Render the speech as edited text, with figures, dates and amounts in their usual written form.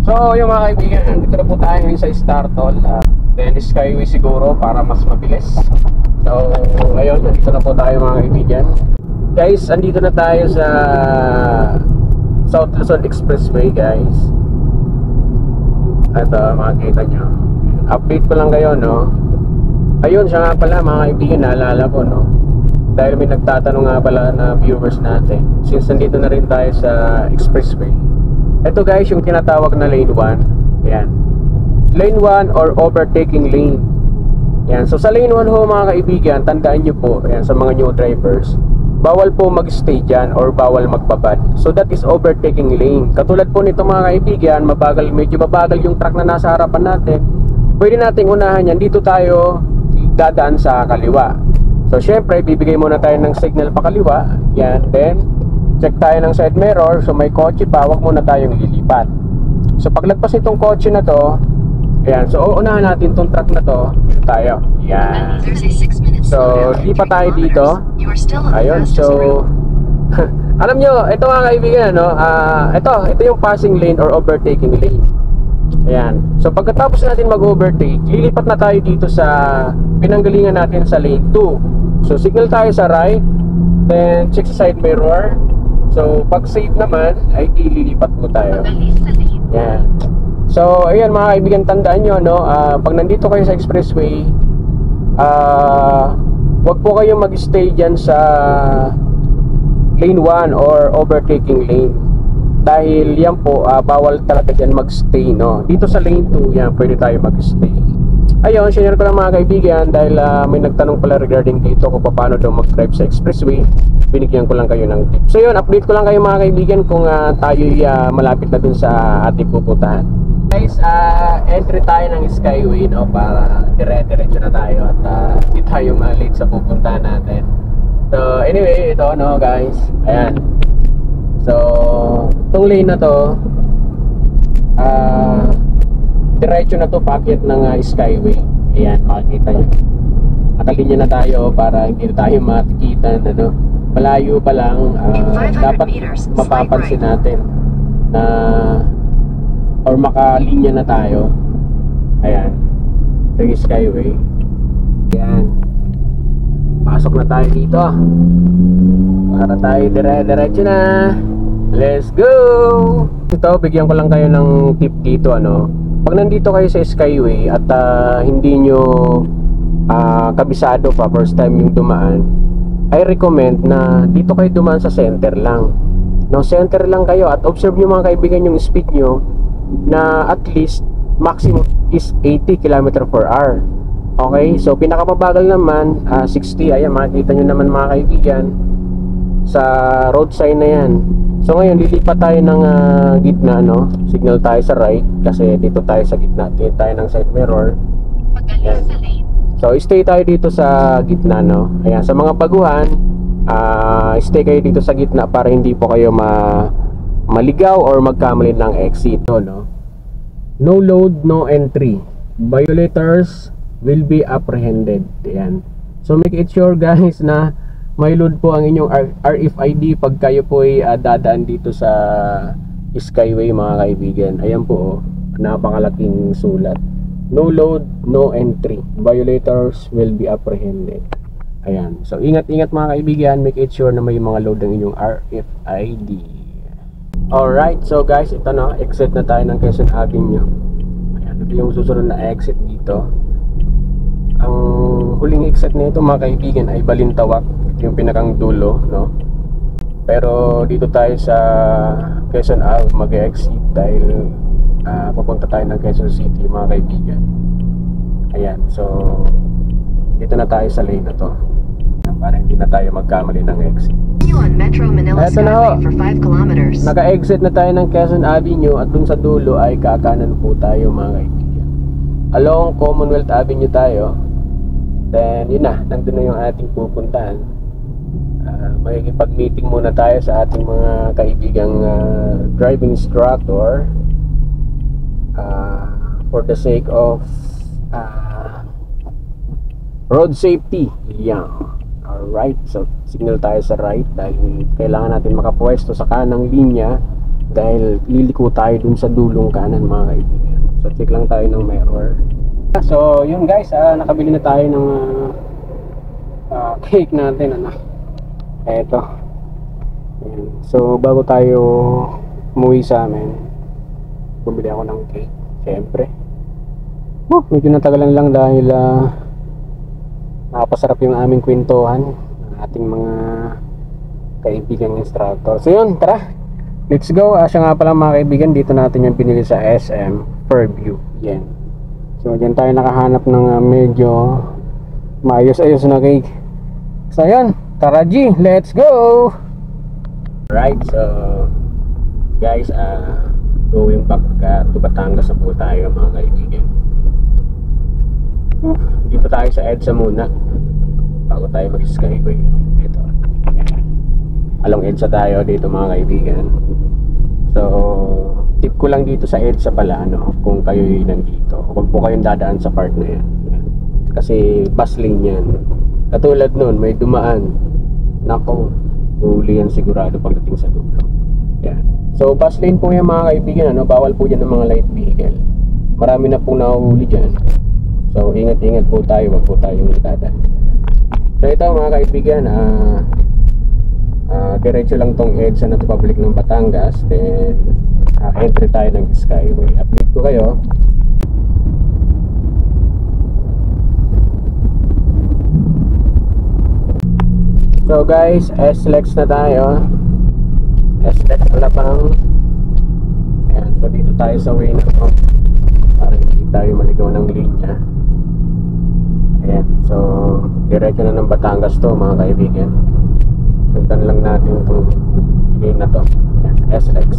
So yung mga kaibigan, dito na po tayo ngayon sa Startol. Then Skyway siguro para mas mabilis. So ayun, dito na po tayo mga kaibigan. Guys, andito na tayo sa South Luzon Expressway guys. Ito, makikita nyo. Update ko lang kayo, no. Ayun, siya nga pala mga kaibigan, naalala ko, no. Dahil may nagtatanong nga pala na viewers natin, since nandito na rin tayo sa Expressway. Ito guys, yung tinatawag na lane 1. Yan, lane 1 or overtaking lane. Yan, so sa lane 1 ho mga kaibigan, tandaan nyo po, yan, sa mga new drivers, bawal po mag-stay dyan or bawal magbabad. So that is overtaking lane. Katulad po nito mga kaibigan, mabagal, medyo mabagal yung truck na nasa harapan natin, pwede nating unahan yan, dito tayo dadaan sa kaliwa. So syempre, bibigay muna tayo ng signal pa kaliwa. Yan, then check tayo ng side mirror. So may kotse pa, wag muna tayong lilipat. So paglagpas nitong kotse na to, ayan, so uunahan natin tong truck na to, dito tayo. Yan. So lipat tayo dito. Ayun, so alam nyo, ito mga kaibigan, no? Ito yung passing lane or overtaking lane. Ayan, so pagkatapos natin mag-overtake, lilipat na tayo dito sa pinanggalingan natin sa lane 2. So signal tayo sa right, then check sa side mirror. So pag safe naman, ay ililipat po tayo. Ayan. So ayan mga kaibigan, tandaan nyo, no? Pag nandito kayo sa expressway, wag po kayong mag-stay dyan sa lane 1 or overtaking lane. Dahil yan po, bawal talaga dyan mag-stay, no? Dito sa lane 2, yan, pwede tayo mag-stay. Ayun, share ko lang mga kaibigan. Dahil may nagtanong pala regarding dito kung paano daw mag-drive sa expressway, binigyan ko lang kayo ng tip. So yun, update ko lang kayo mga kaibigan kung tayo'y malapit na dun sa ating pupuntahan. Guys, entry tayo ng Skyway, no? Para dire-diretso na tayo at hindi tayo malate sa pupuntahan natin. So anyway, ito, no guys, ayan. So itong lane na to, diretso na to, packet ng Skyway. Ayan, makikita nyo, nakalinya na tayo para hindi na tayo matikitan, ano. Malayo pa lang, dapat mapapansin natin na or makalinya na tayo. Ayan, ito yung Skyway. Ayan, pasok na tayo dito para tayo dire-diretso na. Let's go! Ito, bigyan ko lang kayo ng tip dito, ano. Pag nandito kayo sa Skyway at hindi nyo kabisado pa, first time yung dumaan, I recommend na dito kayo dumaan sa center lang. No, center lang kayo at observe nyo mga kaibigan yung speed nyo na at least maximum is 80 km/h. Okay, so pinakamabagal naman 60. Ayan, makikita nyo naman mga kaibigan sa road sign na yan. So ngayon lilipat tayo ng gitna, no? Signal tayo sa right kasi dito tayo sa gitna, dito tayo ng side mirror. Ayan. So stay tayo dito sa gitna, no? Ayan, sa mga baguhan, stay kayo dito sa gitna para hindi po kayo maligaw or magkamali ng exit, no? No load, no entry. Violators will be apprehended. Ayan. So make it sure guys na may load po ang inyong RFID pag kayo po ay dadaan dito sa Skyway mga kaibigan. Ayan po, napakalaking sulat. No load, no entry. Violators will be apprehended. Ayan. So ingat-ingat mga kaibigan, make it sure na may mga load ang inyong RFID. Alright, so guys, ito na, exit na tayo ng Quezon Avenue. Ayan, ito yung susunod na exit dito. Ang huling exit nito mga kaibigan ay Balintawak. Ito yung pinakang dulo, no? Pero dito tayo sa Quezon Ave mag-exit dahil papunta tayo ng Quezon City mga kaibigan. Ayan, so dito na tayo sa lane na to para hindi na tayo magkamali ng exit. Eto na ho, naka-exit na tayo ng Quezon Avenue at dun sa dulo ay kakanan po tayo mga kaibigan. Along Commonwealth Avenue tayo. Then yun na, nandun na yung ating pupuntahan. Makikipag-meeting muna tayo sa ating mga kaibigang driving instructor for the sake of road safety. Yeah. Alright, so signal tayo sa right dahil kailangan natin makapwesto sa kanang linya dahil liliko tayo dun sa dulong kanan mga kaibigan. So check lang tayo ng mirror. So yun guys, nakabili na tayo ng cake natin, ano. Eto. Ayan. So bago tayo umuwi sa amin, bumili ako ng cake, syempre. Medyo natagalan lang dahil nakapasarap yung aming kwentuhan ng ating mga kaibigan instructor. So yun, tara, let's go. Siya nga pala mga kaibigan, dito natin yung binili sa SM Fairview. Yan. So dyan tayo nakahanap ng medyo maayos-ayos na cake. So yun, tara G, let's go. Right, so guys, going back to Batangas na po tayo mga kaibigan. Dito tayo sa EDSA muna bago tayo mag-skyway. Ito, along EDSA tayo dito mga kaibigan. So tip ko lang dito sa EDSA pala, ano, kung kayo'y nandito, huwag po kayong dadaan sa part na yan kasi bus lane yan. Katulad nun, may dumaan, nako, huli yan sigurado pagdating sa dulo. Yan. So bus lane po yan mga kaibigan, ano, bawal po dyan ng mga light vehicle. Marami na pong nahuhuli dyan. So ingat-ingat po tayo, wag po tayong dadaan. So ito mga kaibigan, diretso lang tong EDSA na Republic ng Batangas. Then entry tayo ng Skyway. Update ko kayo. So guys, SLEX na tayo. SLEX Alabang. Ayan, so dito tayo sa way na to para hindi tayo maligaw ng linya. Ayan, so diretso na ng Batangas to mga kaibigan. Sundan lang natin itong lane na to. Ayan, SLEX.